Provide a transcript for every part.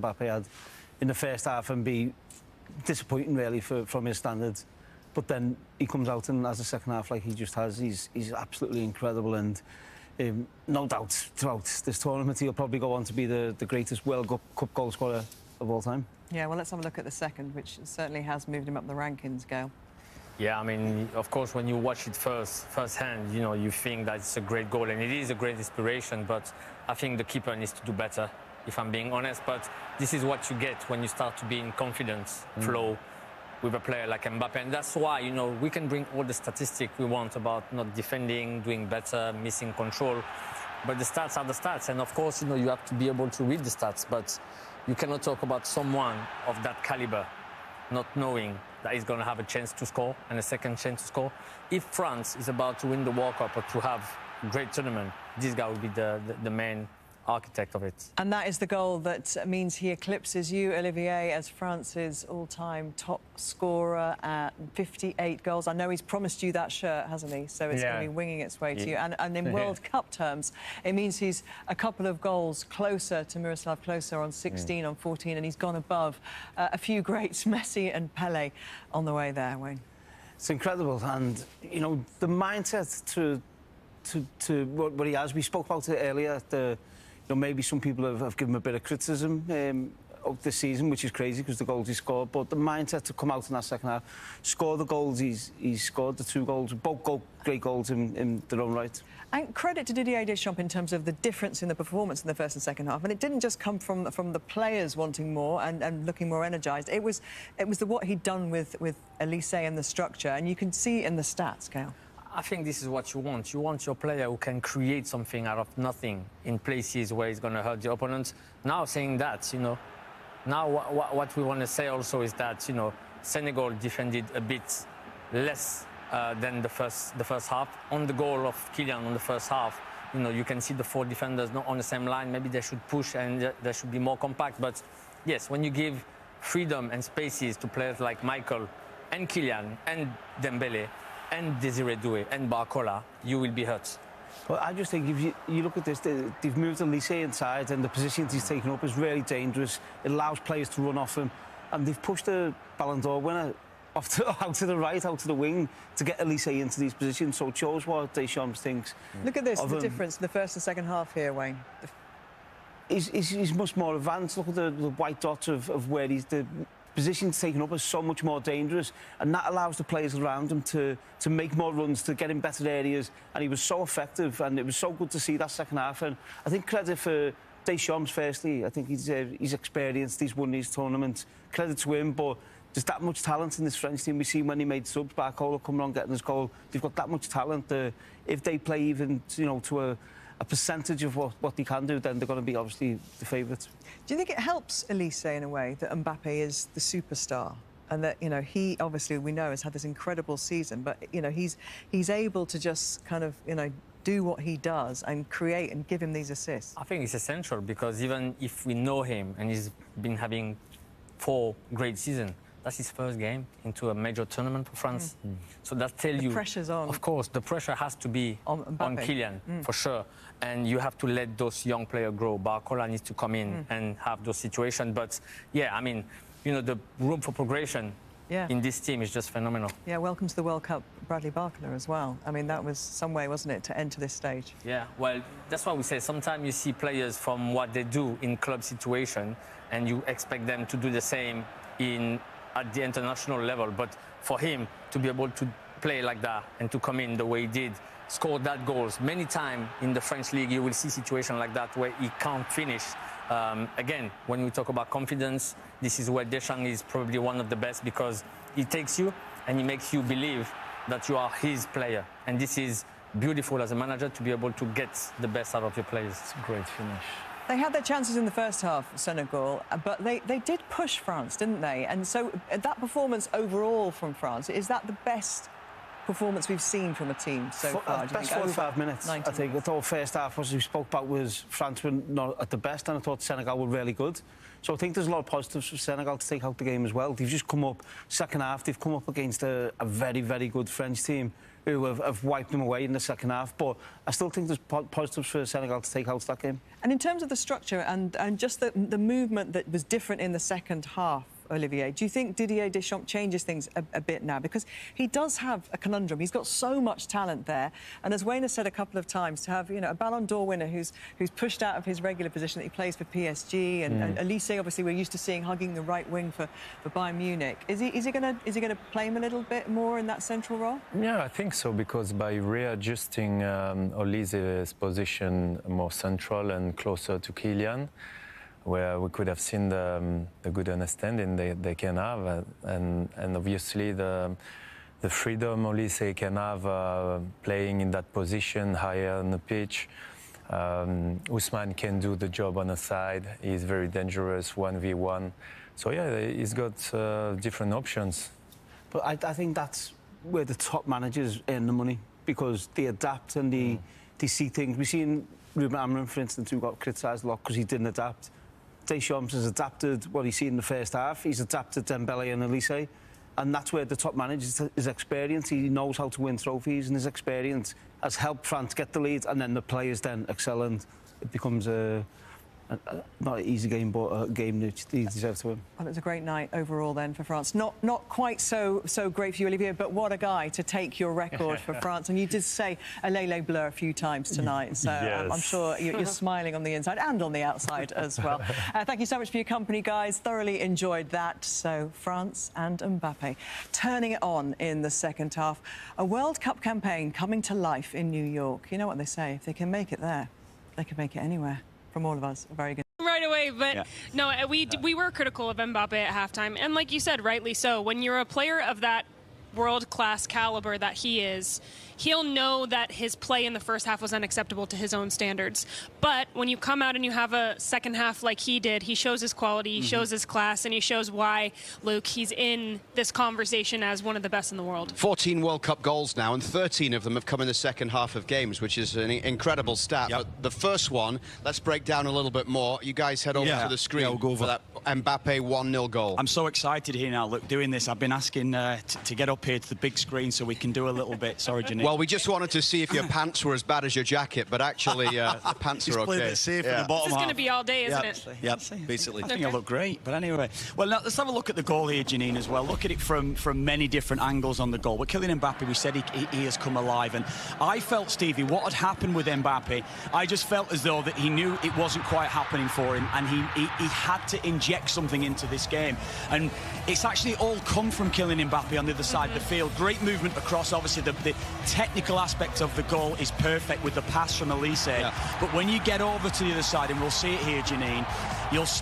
Mbappé had in the first half and be disappointing, really, from his standards. But then he comes out and has a second half like he just has. He's absolutely incredible, and no doubt throughout this tournament he'll probably go on to be the greatest World Cup goal scorer of all time. Yeah, well, let's have a look at the second, which certainly has moved him up the rankings, Gail. Yeah, I mean, of course, when you watch it firsthand, you know, you think that it's a great goal, and it is a great inspiration, but I think the keeper needs to do better, if I'm being honest. But this is what you get when you start to be in confidence flow with a player like Mbappé. And that's why, you know, we can bring all the statistics we want about not defending, doing better, missing control. But the stats are the stats. And, of course, you know, you have to be able to read the stats. But you cannot talk about someone of that caliber not knowing that he's going to have a chance to score and a second chance to score. If France is about to win the World Cup or to have a great tournament, this guy will be the main architect of it. And that is the goal that means he eclipses you, Olivier, as France's all-time top scorer at 58 goals. I know he's promised you that shirt, hasn't he? So it's going to be winging its way to you. And in World Cup terms, it means he's a couple of goals closer to Miroslav Klose on 16, on 14, and he's gone above a few greats, Messi and Pelé, on the way there, Wayne. It's incredible, and, you know, the mindset to what he has, we spoke about it earlier, you know, maybe some people have given him a bit of criticism of this season, which is crazy because the goals he scored. But the mindset to come out in that second half, score the goals he's scored, the two goals, both great goals in their own right. And credit to Didier Deschamps in terms of the difference in the performance in the first and second half. And it didn't just come from the players wanting more and looking more energised. It was what he'd done with Elise and the structure, and you can see in the stats, Gail. I think this is what you want. You want your player who can create something out of nothing in places where he's going to hurt the opponent. Now, saying that, you know, now what we want to say also is that, you know, Senegal defended a bit less than the first half. On the goal of Kylian on the first half, you know, you can see the four defenders not on the same line. Maybe they should push and they should be more compact. But yes, when you give freedom and spaces to players like Michael and Kylian and Dembélé and Désiré Doué and Barcola, you will be hurt. Well, I just think if you look at this, they've moved Elise inside, and the positions he's taken up is really dangerous. It allows players to run off him, and they've pushed the Ballon d'Or winner out to the right, out to the wing, to get Elise into these positions. So it shows what Deschamps thinks. Look at this, the difference in the first and second half here, Wayne. He's much more advanced. Look at the white dots of where the positions taken up are so much more dangerous, and that allows the players around him to make more runs, to get in better areas, and he was so effective, and it was so good to see that second half. And I think credit for Deschamps, firstly. I think he's experienced, he's won these tournaments, credit to him, but there's that much talent in this French team. We see when he made subs, Barcola coming on, getting his goal, they've got that much talent. If they play even, you know, to a percentage of what they can do, then they're going to be obviously the favourites. Do you think it helps Elise in a way that Mbappé is the superstar, and that, you know, he obviously, we know, has had this incredible season, but, you know, he's able to just kind of, you know, do what he does and create and give him these assists? I think it's essential, because even if we know him and he's been having 4 great seasons, that's his first game into a major tournament for France. So that tells you... The pressure's on. Of course, the pressure has to be on Kylian, for sure. And you have to let those young players grow. Barcola needs to come in and have those situations. But, yeah, I mean, you know, the room for progression in this team is just phenomenal. Yeah, welcome to the World Cup, Bradley Barcola, as well. I mean, that was some way, wasn't it, to enter this stage? Yeah, well, that's why we say sometimes you see players from what they do in club situation, and you expect them to do the same at the international level. But for him to be able to play like that and to come in the way he did, score that goals, many times in the French league you will see situations like that where he can't finish. Again, when we talk about confidence, this is where Deschamps is probably one of the best, because he takes you and he makes you believe that you are his player. And this is beautiful as a manager, to be able to get the best out of your players. It's a great finish. They had their chances in the first half, Senegal, but they did push France, didn't they? And so that performance overall from France, is that the best performance we've seen from a team so far? Best 45 minutes, I think. I thought first half, as we spoke about, was France were not at the best, and I thought Senegal were really good. So I think there's a lot of positives for Senegal to take out the game as well. They've just come up, second half, they've come up against a very, very good French team who have wiped them away in the second half. But I still think there's positives for Senegal to take out that game. And in terms of the structure and just the movement that was different in the second half, Olivier, do you think Didier Deschamps changes things a bit now? Because he does have a conundrum. He's got so much talent there. And as Wayne has said a couple of times, to have, you know, a Ballon d'Or winner who's pushed out of his regular position that he plays for PSG, and Elise, obviously, we're used to seeing hugging the right wing for Bayern Munich. Is he going to play him a little bit more in that central role? Yeah, I think so, because by readjusting Olise's position more central and closer to Kylian, where we could have seen the good understanding they can have, and obviously the freedom Olise can have playing in that position higher on the pitch. Ousmane can do the job on the side. He's very dangerous 1v1. So yeah, he's got different options. But I think that's where the top managers earn the money, because they adapt and they see things. We've seen Ruben Amorim, for instance, who got criticised a lot because he didn't adapt. Deschamps has adapted what he's seen in the first half. He's adapted Dembele and Elise, and that's where the top manager, his experience, he knows how to win trophies, and his experience has helped France get the lead, and then the players then excel, and it becomes not an easy game, but a game that he deserves to win. Well, it was a great night overall then for France. Not quite so great for you, Olivier, but what a guy to take your record for France. And you did say a lele bleu a few times tonight, so yes. I'm sure you're smiling on the inside and on the outside as well. Thank you so much for your company, guys. Thoroughly enjoyed that. So France and Mbappé turning it on in the second half. A World Cup campaign coming to life in New York. You know what they say, if they can make it there, they can make it anywhere. From all of us, very good. Right away, but no, we were critical of Mbappé at halftime, and like you said, rightly so. When you're a player of that world-class caliber that he is, he'll know that his play in the first half was unacceptable to his own standards. But when you come out and you have a second half like he did, he shows his quality, he shows his class, and he shows why, Luke, he's in this conversation as one of the best in the world. 14 World Cup goals now, and 13 of them have come in the second half of games, which is an incredible stat. Yep. But the first one, let's break down a little bit more. You guys head over to the screen we'll go over for that Mbappé 1-0 goal. I'm so excited here now, look, doing this. I've been asking to get up here to the big screen so we can do a little bit. Sorry, Janine. Well, we just wanted to see if your pants were as bad as your jacket, but actually the pants are okay. Played it safe in the bottom This is going to be all day, isn't it? it? Yep, basically. I think I look great, but anyway. Well, now let's have a look at the goal here, Janine, as well. Look at it from many different angles on the goal. But Kylian Mbappé, we said he has come alive, and I felt, Stevie, what had happened with Mbappé, I just felt as though that he knew it wasn't quite happening for him, and he had to inject something into this game. And it's actually all come from Kylian Mbappé on the other side of the field. Great movement across. Obviously, the technical aspect of the goal is perfect with the pass from Elise. Yeah. But when you get over to the other side, and we'll see it here, Janine,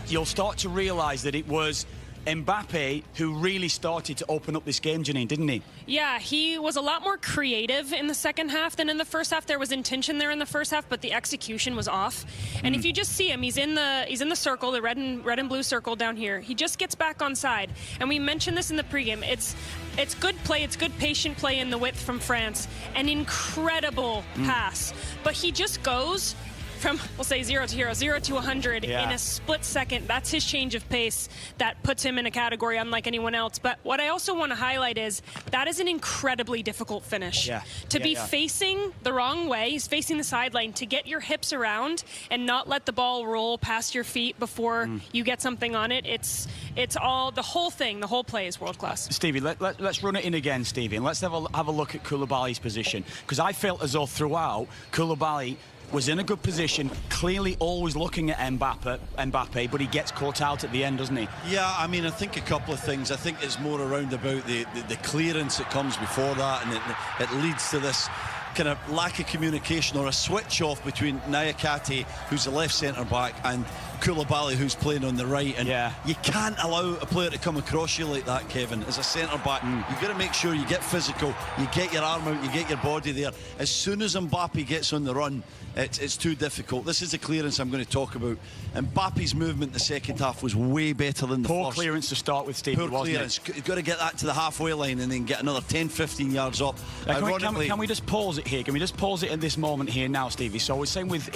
you'll start to realise that it was Mbappé who really started to open up this game, Janine, didn't he? Yeah, he was a lot more creative in the second half than in the first half. There was intention there in the first half, but the execution was off. And if you just see him, he's in the circle, the red and blue circle down here. He just gets back on side. And we mentioned this in the pregame. It's good play, it's good patient play in the width from France. An incredible pass. But he just goes from, we'll say, 0 to hero, 0 to 100 in a split second. That's his change of pace that puts him in a category unlike anyone else. But what I also want to highlight is that is an incredibly difficult finish. To be facing the wrong way, he's facing the sideline, to get your hips around and not let the ball roll past your feet before you get something on it. It's all, the whole thing, the whole play is world class. Stevie, let's run it in again, Stevie, and let's have a look at Koulibaly's position, because I felt as though throughout Koulibaly was in a good position, clearly always looking at Mbappé, but he gets caught out at the end, doesn't he? Yeah, I mean, I think a couple of things. I think it's more around about the clearance that comes before that, and it leads to this kind of lack of communication or a switch off between Nayakati, who's the left centre-back, and Koulibaly, who's playing on the right. And you can't allow a player to come across you like that, Kevin. As a centre-back, you've got to make sure you get physical, you get your arm out, you get your body there. As soon as Mbappé gets on the run, it's too difficult. This is the clearance I'm going to talk about. Mbappe's movement in the second half was way better than the first. Poor clearance to start with, Steve. Poor clearance. You've got to get that to the halfway line and then get another 10-15 yards up. Can we just pause it here? Can we just pause it in this moment here now, Stevie? So we're saying with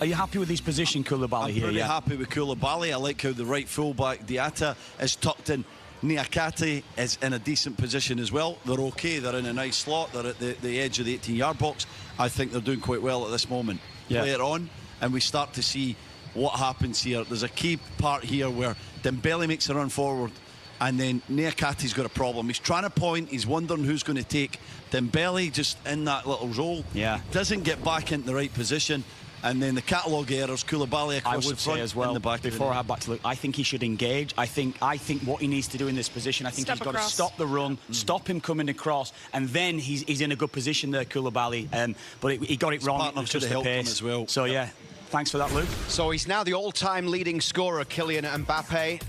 are you happy with his position, Koulibaly? I'm pretty happy with Koulibaly. I like how the right fullback Diatta is tucked in. Niakate is in a decent position as well. They're okay. They're in a nice slot. They're at the edge of the 18-yard box. I think they're doing quite well at this moment. Yeah. Play it on, and we start to see what happens here. There's a key part here where Dembele makes a run forward, and then Niakate's got a problem. He's trying to point. He's wondering who's going to take. Dembele just in that little role. Yeah. Doesn't get back into the right position. And then the catalogue errors, Koulibaly across the front as well, in the back before I had back to look, I think he should engage. I think what he needs to do in this position, I think he's got to stop the run, stop him coming across, and then he's in a good position there, Koulibaly. But he got it wrong. It was just the pace as well. So yeah, thanks for that, Luke. So he's now the all-time leading scorer, Kylian Mbappé.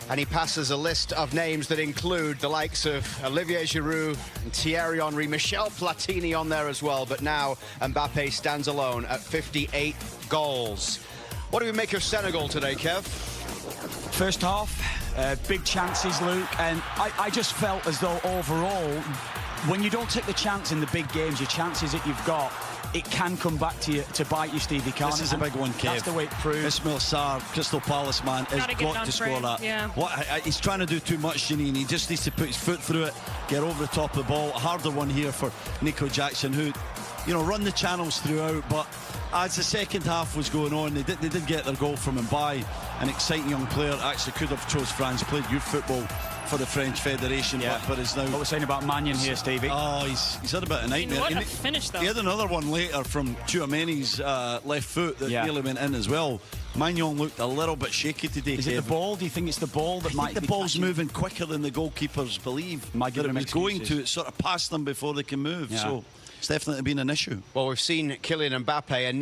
And he passes a list of names that include the likes of Olivier Giroud and Thierry Henry, Michel Platini on there as well. But now Mbappé stands alone at 58 goals. What do we make of Senegal today, Kev? First half, big chances, Luke. And I just felt as though overall, when you don't take the chance in the big games, your chances that you've got, it can come back to you, to bite you, Stevie. This is a big one, Kev. That's the way it proves. Ismail Sarr, Crystal Palace man, has got to score that. Yeah. He's trying to do too much, Janine. He just needs to put his foot through it, get over the top of the ball. A harder one here for Nico Jackson, who, you know, run the channels throughout. But as the second half was going on, they did get their goal from Mbappé, an exciting young player. Actually could have chose France, played youth football for the French Federation, but is now... What we're saying about Magnan here, Stevie. Oh, he's had a bit of a nightmare. What a finish, though. He had another one later from Tchouaméni's left foot that nearly went in as well. Magnan looked a little bit shaky today. Is it the ball? Do you think it's the ball that might be... the ball's moving quicker than the goalkeepers believe. That it was going to. It's sort of past them before they can move. So it's definitely been an issue. Well, we've seen Kylian Mbappé and